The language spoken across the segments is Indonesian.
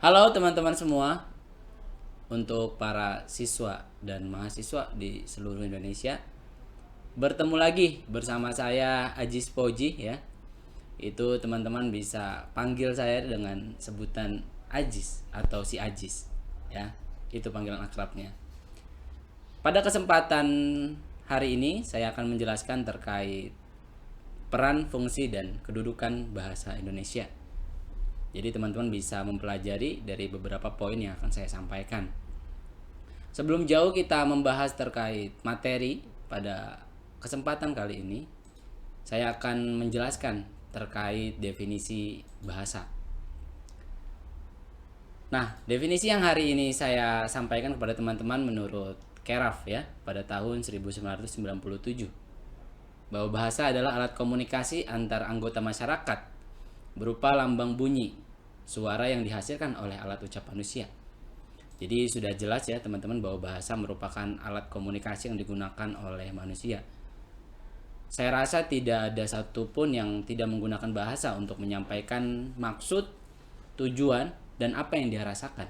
Halo teman-teman semua, untuk para siswa dan mahasiswa di seluruh Indonesia. Bertemu lagi bersama saya Ajis Poji ya. Itu teman-teman bisa panggil saya dengan sebutan Ajis atau si Ajis ya. Itu panggilan akrabnya. Pada kesempatan hari ini saya akan menjelaskan terkait peran, fungsi dan kedudukan bahasa Indonesia. Jadi teman-teman bisa mempelajari dari beberapa poin yang akan saya sampaikan. Sebelum jauh kita membahas terkait materi pada kesempatan kali ini, saya akan menjelaskan terkait definisi bahasa. Nah, definisi yang hari ini saya sampaikan kepada teman-teman menurut Keraf ya, pada tahun 1997. Bahwa bahasa adalah alat komunikasi antar anggota masyarakat berupa lambang bunyi, suara yang dihasilkan oleh alat ucap manusia. Jadi sudah jelas ya teman-teman bahwa bahasa merupakan alat komunikasi yang digunakan oleh manusia. Saya rasa tidak ada satupun yang tidak menggunakan bahasa untuk menyampaikan maksud, tujuan, dan apa yang dia rasakan.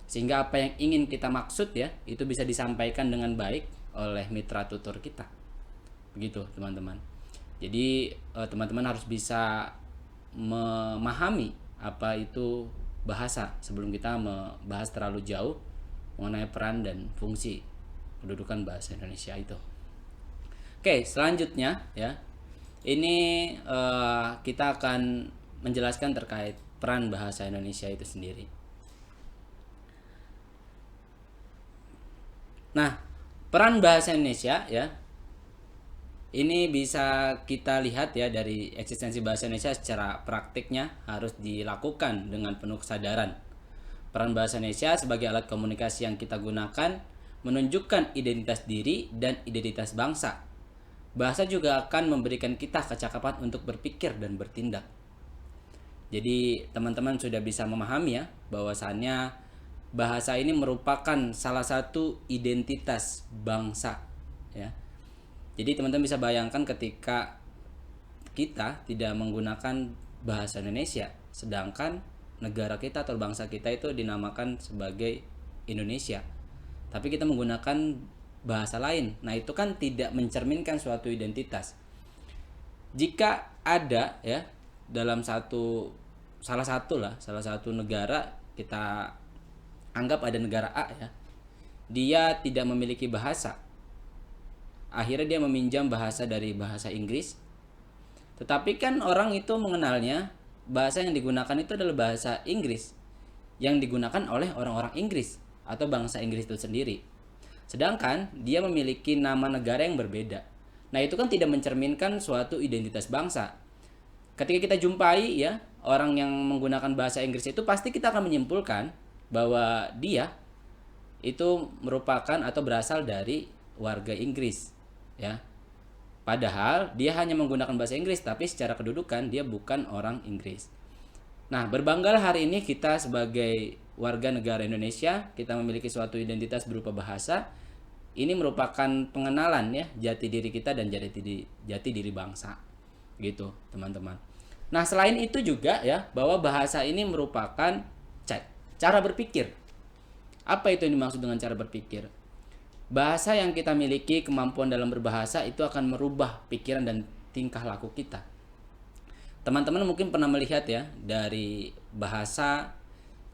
Sehingga apa yang ingin kita maksud ya, itu bisa disampaikan dengan baik oleh mitra tutur kita. Begitu teman-teman. Jadi teman-teman harus bisa memahami apa itu bahasa sebelum kita membahas terlalu jauh mengenai peran dan fungsi kedudukan bahasa Indonesia itu. Oke, selanjutnya ya. Ini kita akan menjelaskan terkait peran bahasa Indonesia itu sendiri. Nah, peran bahasa Indonesia ya, ini bisa kita lihat ya dari eksistensi bahasa Indonesia secara praktiknya harus dilakukan dengan penuh kesadaran. Peran bahasa Indonesia sebagai alat komunikasi yang kita gunakan menunjukkan identitas diri dan identitas bangsa. Bahasa juga akan memberikan kita kecakapan untuk berpikir dan bertindak. Jadi teman-teman sudah bisa memahami ya bahwasannya bahasa ini merupakan salah satu identitas bangsa ya. Jadi teman-teman bisa bayangkan ketika kita tidak menggunakan bahasa Indonesia, sedangkan negara kita atau bangsa kita itu dinamakan sebagai Indonesia, tapi kita menggunakan bahasa lain. Nah, itu kan tidak mencerminkan suatu identitas. Jika ada ya dalam salah satu negara, kita anggap ada negara A ya, dia tidak memiliki bahasa, akhirnya dia meminjam bahasa dari bahasa Inggris. Tetapi kan orang itu mengenalnya bahasa yang digunakan itu adalah bahasa Inggris yang digunakan oleh orang-orang Inggris atau bangsa Inggris itu sendiri. Sedangkan dia memiliki nama negara yang berbeda. Nah, itu kan tidak mencerminkan suatu identitas bangsa. Ketika kita jumpai ya orang yang menggunakan bahasa Inggris itu, pasti kita akan menyimpulkan bahwa dia itu merupakan atau berasal dari warga Inggris ya. Padahal dia hanya menggunakan bahasa Inggris, tapi secara kedudukan dia bukan orang Inggris. Nah, berbanggalah hari ini kita sebagai warga negara Indonesia, kita memiliki suatu identitas berupa bahasa. Ini merupakan pengenalan ya jati diri kita dan jati diri bangsa. Gitu, teman-teman. Nah, selain itu juga ya, bahwa bahasa ini merupakan cara berpikir. Apa itu yang dimaksud dengan cara berpikir? Bahasa yang kita miliki, kemampuan dalam berbahasa itu akan merubah pikiran dan tingkah laku kita. Teman-teman mungkin pernah melihat ya, dari bahasa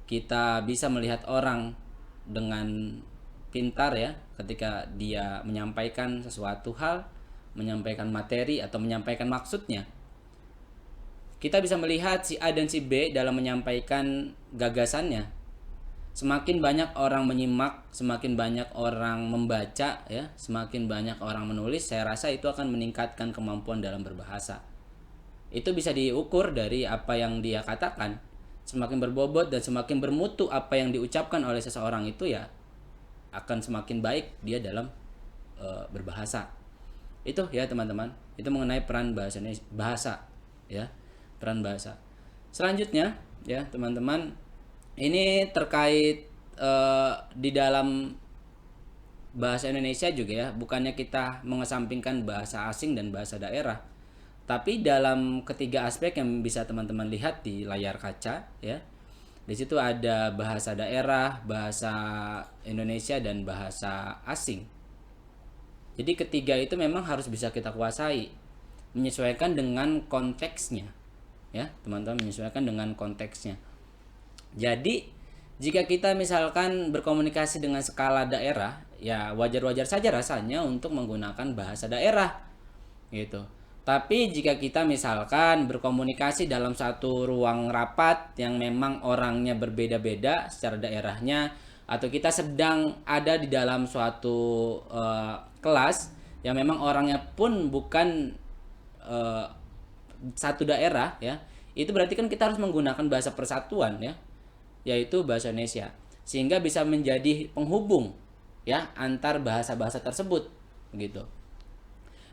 kita bisa melihat orang dengan pintar ya, ketika dia menyampaikan sesuatu hal, menyampaikan materi atau menyampaikan maksudnya. Kita bisa melihat si A dan si B dalam menyampaikan gagasannya. Semakin banyak orang menyimak, semakin banyak orang membaca ya, semakin banyak orang menulis, saya rasa itu akan meningkatkan kemampuan dalam berbahasa. Itu bisa diukur dari apa yang dia katakan. Semakin berbobot dan semakin bermutu apa yang diucapkan oleh seseorang itu ya, akan semakin baik dia dalam berbahasa. Itu ya teman-teman, itu mengenai peran bahasa ya, peran bahasa. Selanjutnya ya teman-teman, ini terkait di dalam bahasa Indonesia juga ya, bukannya kita mengesampingkan bahasa asing dan bahasa daerah, tapi dalam ketiga aspek yang bisa teman-teman lihat di layar kaca ya, Di situ ada bahasa daerah, bahasa Indonesia, dan bahasa asing. Jadi ketiga itu memang harus bisa kita kuasai, menyesuaikan dengan konteksnya, ya teman-teman, menyesuaikan dengan konteksnya. Jadi jika kita misalkan berkomunikasi dengan skala daerah, ya wajar-wajar saja rasanya untuk menggunakan bahasa daerah, gitu. Tapi jika kita misalkan berkomunikasi dalam satu ruang rapat yang memang orangnya berbeda-beda secara daerahnya, atau kita sedang ada di dalam suatu kelas yang memang orangnya pun bukan eh, satu daerah, ya, itu berarti kan kita harus menggunakan bahasa persatuan, ya, yaitu bahasa Indonesia, sehingga bisa menjadi penghubung, ya, antar bahasa-bahasa tersebut, begitu.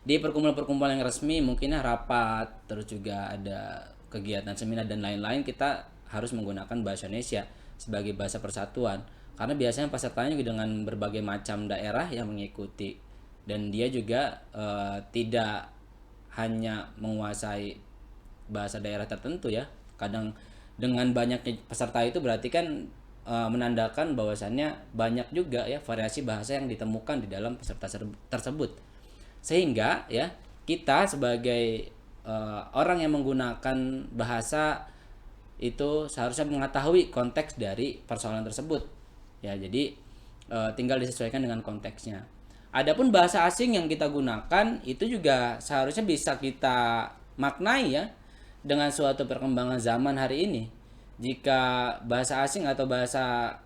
Di perkumpulan-perkumpulan yang resmi mungkinnya rapat, terus juga ada kegiatan seminar dan lain-lain, kita harus menggunakan bahasa Indonesia sebagai bahasa persatuan, karena biasanya pesertanya juga dengan berbagai macam daerah yang mengikuti, dan dia juga tidak hanya menguasai bahasa daerah tertentu, ya. Kadang dengan banyaknya peserta itu berarti kan menandakan bahwasannya banyak juga, ya, variasi bahasa yang ditemukan di dalam peserta tersebut, sehingga, ya, kita sebagai orang yang menggunakan bahasa itu seharusnya mengetahui konteks dari persoalan tersebut, ya. Jadi tinggal disesuaikan dengan konteksnya. Adapun bahasa asing yang kita gunakan itu juga seharusnya bisa kita maknai, ya, dengan suatu perkembangan zaman hari ini. Jika bahasa asing atau bahasa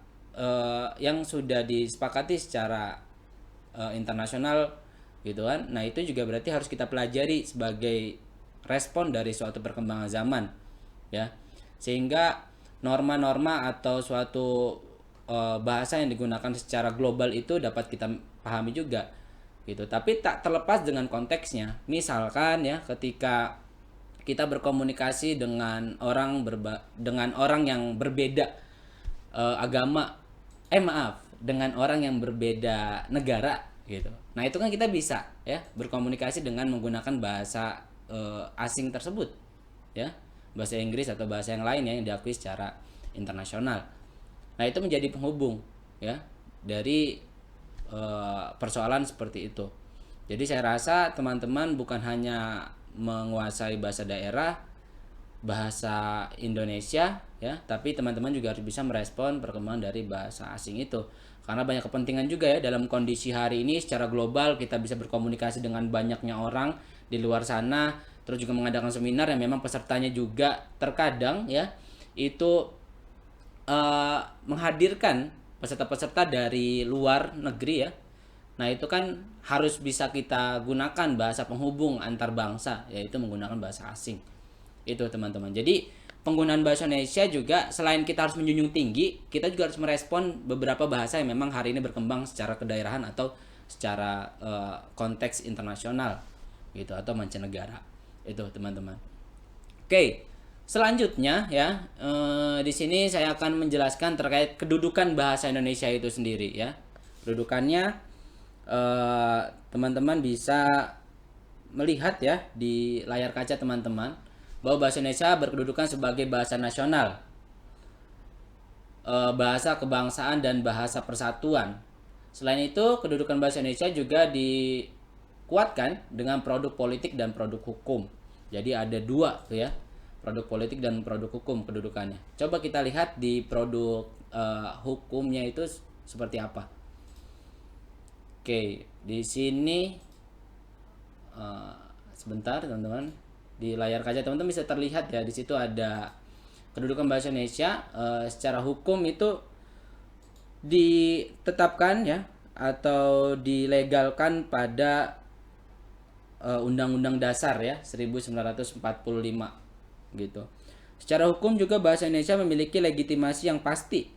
yang sudah disepakati secara internasional, gitu kan, nah itu juga berarti harus kita pelajari sebagai respon dari suatu perkembangan zaman, ya, sehingga norma-norma atau suatu bahasa yang digunakan secara global itu dapat kita pahami juga, gitu. Tapi tak terlepas dengan konteksnya. Misalkan, ya, ketika kita berkomunikasi dengan orang yang berbeda agama, dengan orang yang berbeda negara, gitu. Nah itu kan kita bisa, ya, berkomunikasi dengan menggunakan bahasa asing tersebut, ya, bahasa Inggris atau bahasa yang lain, ya, yang diakui secara internasional. Nah itu menjadi penghubung, ya, dari persoalan seperti itu. Jadi saya rasa teman-teman bukan hanya menguasai bahasa daerah, bahasa Indonesia, ya, tapi teman-teman juga harus bisa merespon perkembangan dari bahasa asing itu, karena banyak kepentingan juga, ya, dalam kondisi hari ini secara global kita bisa berkomunikasi dengan banyaknya orang di luar sana, terus juga mengadakan seminar yang memang pesertanya juga terkadang, ya, itu menghadirkan peserta-peserta dari luar negeri, ya. Nah itu kan harus bisa kita gunakan bahasa penghubung antar bangsa, yaitu menggunakan bahasa asing. Itu teman-teman. Jadi penggunaan bahasa Indonesia juga selain kita harus menjunjung tinggi, kita juga harus merespon beberapa bahasa yang memang hari ini berkembang secara kedaerahan atau secara konteks internasional, gitu, atau mancanegara. Itu teman-teman. Oke, selanjutnya, ya, di sini saya akan menjelaskan terkait kedudukan bahasa Indonesia itu sendiri, ya. Kedudukannya teman-teman bisa melihat, ya, di layar kaca teman-teman, bahwa bahasa Indonesia berkedudukan sebagai bahasa nasional, bahasa kebangsaan, dan bahasa persatuan. Selain itu, kedudukan bahasa Indonesia juga dikuatkan dengan produk politik dan produk hukum. Jadi ada dua tuh, ya, produk politik dan produk hukum kedudukannya. Coba kita lihat di produk hukumnya itu seperti apa. Oke, di sini sebentar teman-teman, di layar kaca teman-teman bisa terlihat, ya, di situ ada kedudukan bahasa Indonesia secara hukum itu ditetapkan, ya, atau dilegalkan pada Undang-Undang Dasar, ya, 1945, gitu. Secara hukum juga bahasa Indonesia memiliki legitimasi yang pasti.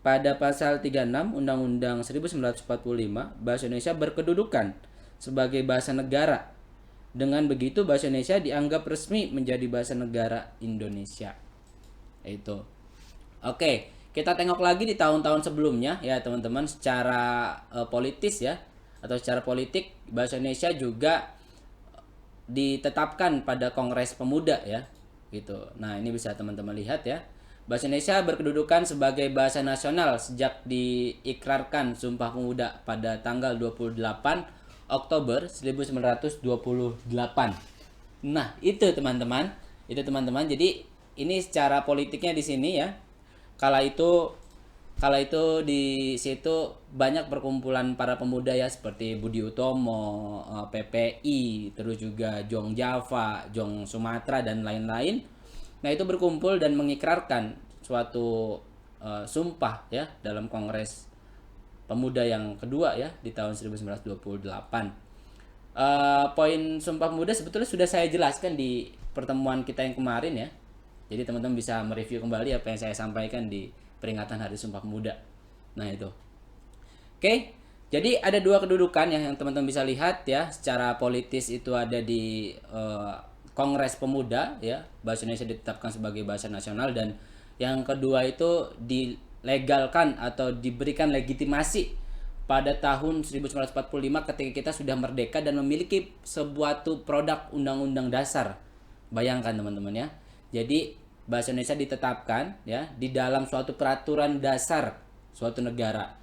Pada pasal 36 Undang-Undang 1945, bahasa Indonesia berkedudukan sebagai bahasa negara. Dengan begitu bahasa Indonesia dianggap resmi menjadi bahasa negara Indonesia. Itu. Oke, kita tengok lagi di tahun-tahun sebelumnya, ya teman-teman, secara politis, ya, atau secara politik bahasa Indonesia juga ditetapkan pada Kongres Pemuda, ya, gitu. Nah, ini bisa teman-teman lihat, ya. Bahasa Indonesia berkedudukan sebagai bahasa nasional sejak diikrarkan Sumpah Pemuda pada tanggal 28 Oktober 1928. Nah, itu teman-teman. Itu teman-teman. Jadi ini secara politiknya di sini ya. Kala itu di situ banyak perkumpulan para pemuda ya seperti Budi Utomo, PPI, terus juga Jong Java, Jong Sumatera dan lain-lain. Nah, itu berkumpul dan mengikrarkan suatu sumpah ya dalam Kongres Pemuda yang kedua ya di tahun 1928. Poin Sumpah Pemuda sebetulnya sudah saya jelaskan di pertemuan kita yang kemarin ya. Jadi teman-teman bisa mereview kembali apa yang saya sampaikan di peringatan Hari Sumpah Pemuda. Nah, itu. Oke. Jadi ada dua kedudukan yang teman-teman bisa lihat ya. Secara politis itu ada di Kongres Pemuda ya. Bahasa Indonesia ditetapkan sebagai bahasa nasional, dan yang kedua itu dilegalkan atau diberikan legitimasi pada tahun 1945 ketika kita sudah merdeka dan memiliki sebuah produk undang-undang dasar. Bayangkan teman-teman ya. Jadi bahasa Indonesia ditetapkan ya di dalam suatu peraturan dasar suatu negara.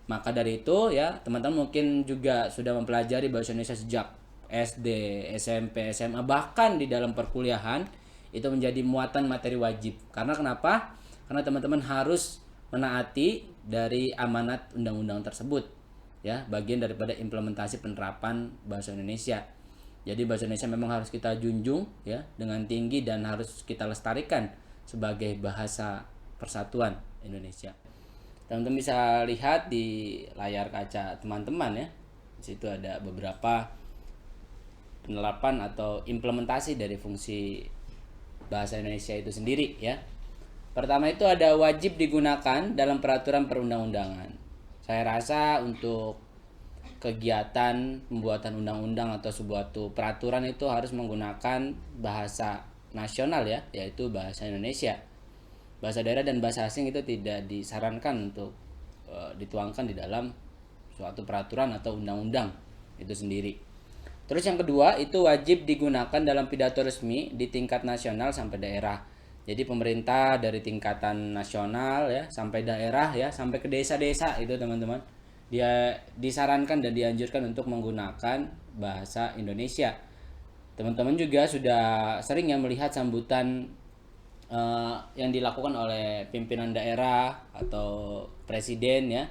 Maka dari itu ya, teman-teman mungkin juga sudah mempelajari bahasa Indonesia sejak SD, SMP, SMA, bahkan di dalam perkuliahan itu menjadi muatan materi wajib. Karena kenapa? Karena teman-teman harus menaati dari amanat undang-undang tersebut ya, bagian daripada implementasi penerapan bahasa Indonesia. Jadi bahasa Indonesia memang harus kita junjung ya dengan tinggi dan harus kita lestarikan sebagai bahasa persatuan Indonesia. Teman-teman bisa lihat di layar kaca teman-teman ya. Di situ ada beberapa penerapan atau implementasi dari fungsi bahasa Indonesia itu sendiri ya. Pertama itu ada wajib digunakan dalam peraturan perundang-undangan. Saya rasa untuk kegiatan pembuatan undang-undang atau sebuah peraturan itu harus menggunakan bahasa nasional ya, yaitu bahasa Indonesia. Bahasa daerah dan bahasa asing itu tidak disarankan untuk dituangkan di dalam suatu peraturan atau undang-undang itu sendiri. Terus yang kedua itu wajib digunakan dalam pidato resmi di tingkat nasional sampai daerah. Jadi pemerintah dari tingkatan nasional ya sampai daerah ya sampai ke desa-desa itu teman-teman, dia disarankan dan dianjurkan untuk menggunakan bahasa Indonesia. Teman-teman juga sudah sering ya melihat sambutan yang dilakukan oleh pimpinan daerah atau presiden ya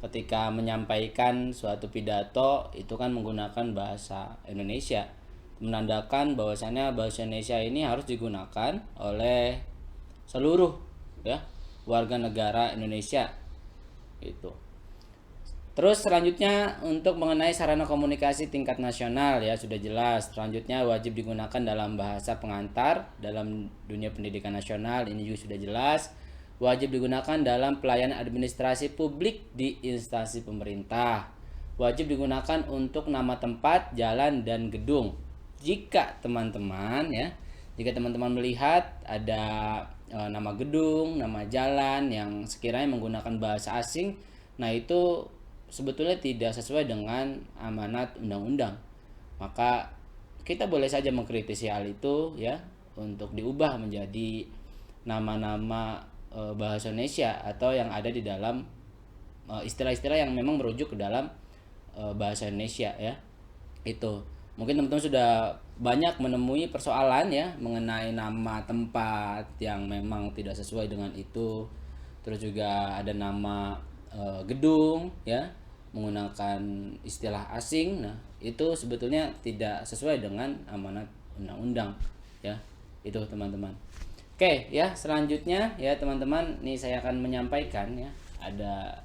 ketika menyampaikan suatu pidato itu kan menggunakan bahasa Indonesia, menandakan bahwasannya bahasa Indonesia ini harus digunakan oleh seluruh ya warga negara Indonesia itu. Terus selanjutnya untuk mengenai sarana komunikasi tingkat nasional ya sudah jelas. Selanjutnya wajib digunakan dalam bahasa pengantar dalam dunia pendidikan nasional, ini juga sudah jelas. Wajib digunakan dalam pelayanan administrasi publik di instansi pemerintah. Wajib digunakan untuk nama tempat, jalan, dan gedung. Jika teman-teman melihat ada nama gedung, nama jalan yang sekiranya menggunakan bahasa asing, nah itu sebetulnya tidak sesuai dengan amanat undang-undang. Maka kita boleh saja mengkritisi hal itu ya untuk diubah menjadi nama-nama bahasa Indonesia atau yang ada di dalam istilah-istilah yang memang merujuk ke dalam bahasa Indonesia ya. Itu mungkin teman-teman sudah banyak menemui persoalan ya mengenai nama tempat yang memang tidak sesuai dengan itu. Terus juga ada nama gedung ya menggunakan istilah asing. Nah itu sebetulnya tidak sesuai dengan amanat undang-undang ya. Itu teman-teman. Oke ya, selanjutnya ya teman-teman, nih saya akan menyampaikan ya ada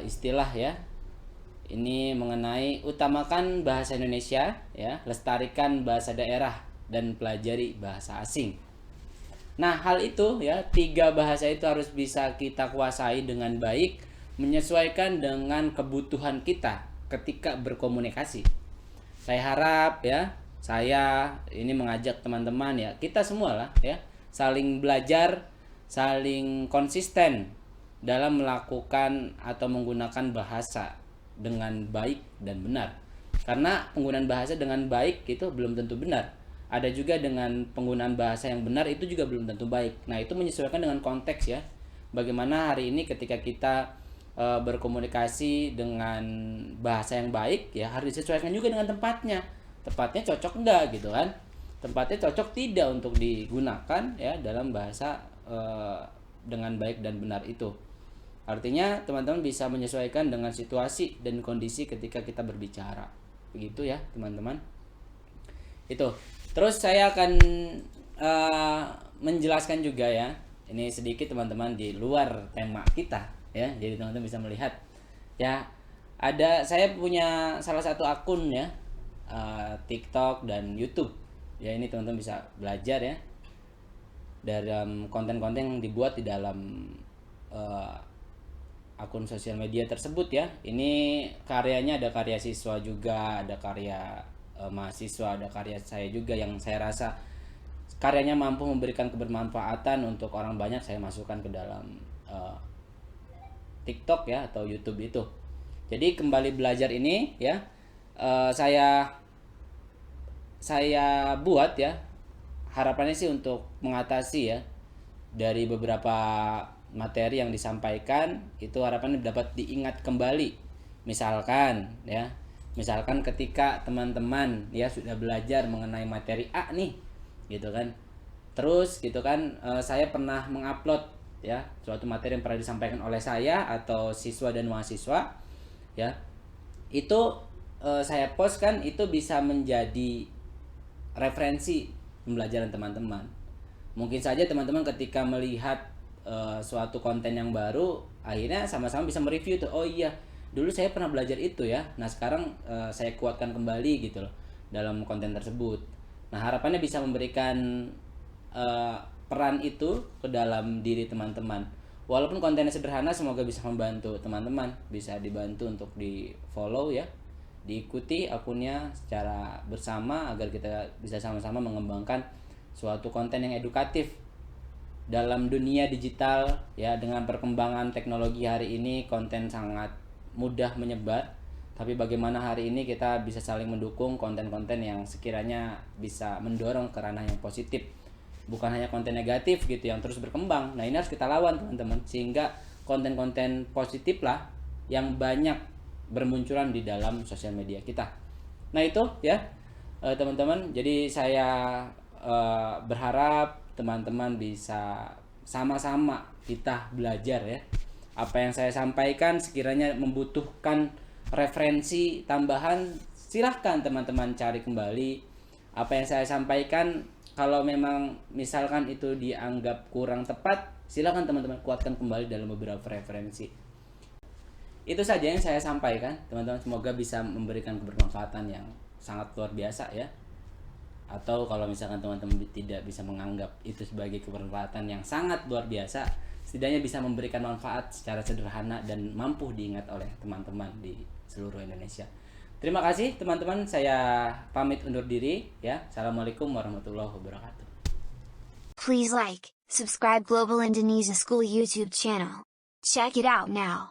istilah ya. Ini mengenai utamakan bahasa Indonesia ya, lestarikan bahasa daerah dan pelajari bahasa asing. Nah, hal itu ya, 3 bahasa itu harus bisa kita kuasai dengan baik, menyesuaikan dengan kebutuhan kita ketika berkomunikasi. Saya harap ya, saya ini mengajak teman-teman ya, kita semua lah ya, saling belajar, saling konsisten dalam melakukan atau menggunakan bahasa dengan baik dan benar. Karena penggunaan bahasa dengan baik itu belum tentu benar. Ada juga dengan penggunaan bahasa yang benar itu juga belum tentu baik. Nah, itu menyesuaikan dengan konteks ya. Bagaimana hari ini ketika kita berkomunikasi dengan bahasa yang baik ya, harus disesuaikan juga dengan tempatnya. Tempatnya cocok enggak gitu kan? Tempatnya cocok tidak untuk digunakan ya dalam bahasa dengan baik dan benar itu. Artinya teman-teman bisa menyesuaikan dengan situasi dan kondisi ketika kita berbicara. Begitu ya, teman-teman. Itu. Terus saya akan menjelaskan juga ya. Ini sedikit teman-teman di luar tema kita ya. Jadi teman-teman bisa melihat ya. Saya punya salah satu akun ya, TikTok dan YouTube. Ya, ini teman-teman bisa belajar ya dalam konten-konten yang dibuat di dalam akun sosial media tersebut ya. Ini karyanya ada karya siswa juga, ada karya mahasiswa, ada karya saya juga yang saya rasa karyanya mampu memberikan kebermanfaatan untuk orang banyak, saya masukkan ke dalam TikTok ya atau YouTube itu. Jadi kembali belajar ini ya, saya buat ya, harapannya sih untuk mengatasi ya dari beberapa materi yang disampaikan, itu harapannya dapat diingat kembali. Misalkan ketika teman-teman ya sudah belajar mengenai materi A nih gitu kan, terus gitu kan, saya pernah mengupload ya suatu materi yang pernah disampaikan oleh saya atau siswa dan mahasiswa ya, itu saya post kan, itu bisa menjadi referensi pembelajaran teman-teman. Mungkin saja teman-teman ketika melihat suatu konten yang baru, akhirnya sama-sama bisa mereview tuh, oh iya dulu saya pernah belajar itu ya, nah sekarang saya kuatkan kembali gitu loh dalam konten tersebut. Nah, harapannya bisa memberikan peran itu ke dalam diri teman-teman. Walaupun kontennya sederhana, semoga bisa membantu teman-teman, bisa dibantu untuk di follow ya, diikuti akunnya secara bersama agar kita bisa sama-sama mengembangkan suatu konten yang edukatif dalam dunia digital ya. Dengan perkembangan teknologi hari ini, konten sangat mudah menyebar, tapi bagaimana hari ini kita bisa saling mendukung konten-konten yang sekiranya bisa mendorong ke ranah yang positif, bukan hanya konten negatif gitu yang terus berkembang. Nah, ini harus kita lawan teman-teman, sehingga konten-konten positif lah yang banyak bermunculan di dalam sosial media kita. Nah, itu ya teman-teman. Jadi saya berharap teman-teman bisa sama-sama kita belajar ya. Apa yang saya sampaikan sekiranya membutuhkan referensi tambahan, silahkan teman-teman cari kembali. Apa yang saya sampaikan, kalau memang misalkan itu dianggap kurang tepat, silahkan teman-teman kuatkan kembali dalam beberapa referensi. Itu saja yang saya sampaikan teman-teman, semoga bisa memberikan kebermanfaatan yang sangat luar biasa ya. Atau kalau misalkan teman-teman tidak bisa menganggap itu sebagai kebermanfaatan yang sangat luar biasa, setidaknya bisa memberikan manfaat secara sederhana dan mampu diingat oleh teman-teman di seluruh Indonesia. Terima kasih teman-teman, saya pamit undur diri ya. Assalamualaikum warahmatullahi wabarakatuh. Please like, subscribe Global Indonesia School YouTube channel. Check it out now.